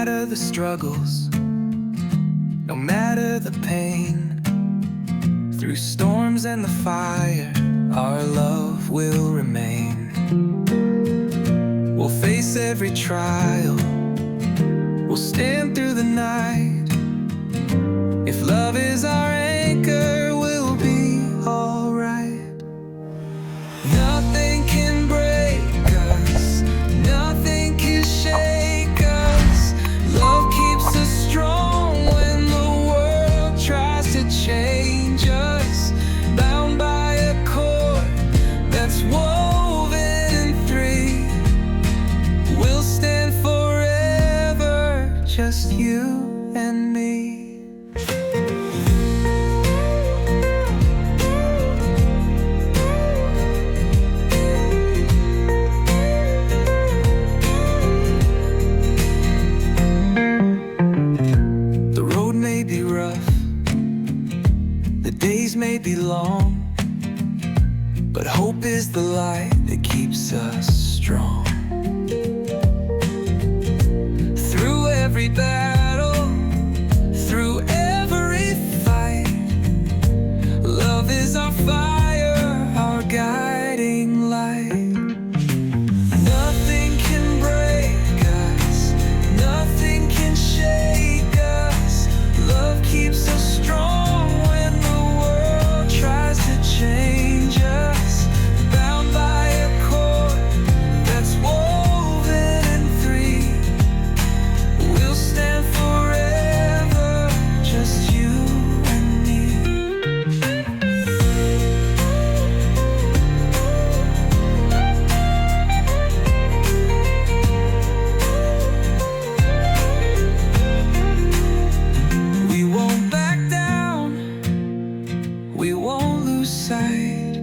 matter the struggles, no matter the pain, through storms and the fire, our love will remain. We'll face every trial, we'll stand through the night. If love is our anchor, we'll be alright. Nothing can break us, nothing can shake us. Love keeps us strong when the world tries to change us. Bound by a cord that's woven in three, we'll stand forever, just you and me. Days may be long, but hope is the light that keeps us strong. Through every battle, through every fight, love is our fire, our guiding light. Nothing can break us, nothing can shake us. Love keeps us strong change us, bound by a cord that's woven in three. We'll stand forever, just you and me. We won't back down, we won't lose sight,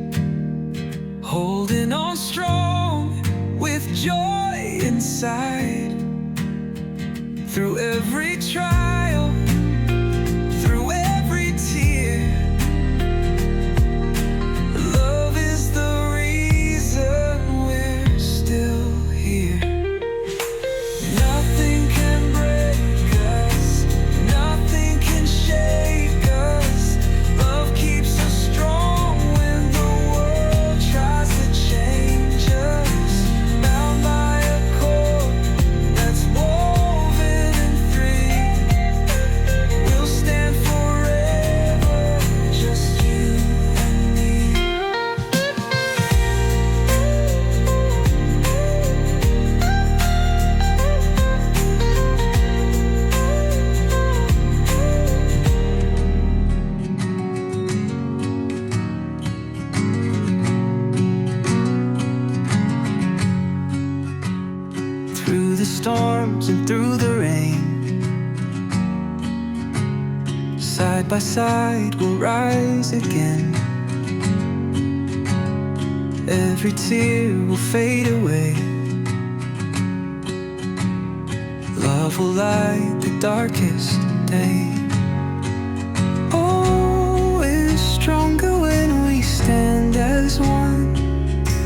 holding on strong with joy inside. Through every trial, through every tear, love is the reason we're still here. Nothing can break us, nothing can shake us. Love keeps us strong when the world tries to change us. Bound by a cord that's woven in three, we'll stand forever, just you and me. Through the storms and through the rain, side by side we'll rise again. Every tear will fade away. Love will light the darkest day. Oh, we're stronger when we stand as one.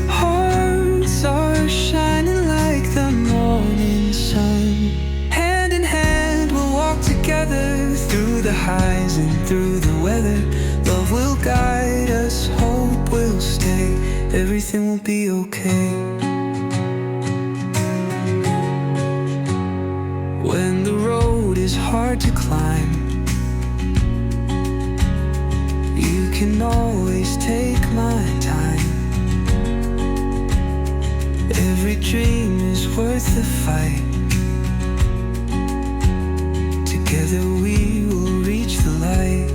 Hearts are shining like the morning sun. Hand in hand we'll walk together through the highs and through the weather. Love will guide us, hope will stay. Everything will be okay. When the road is hard to climb, you can always take my time. Every dream is worth the fight. Together we will reach the light.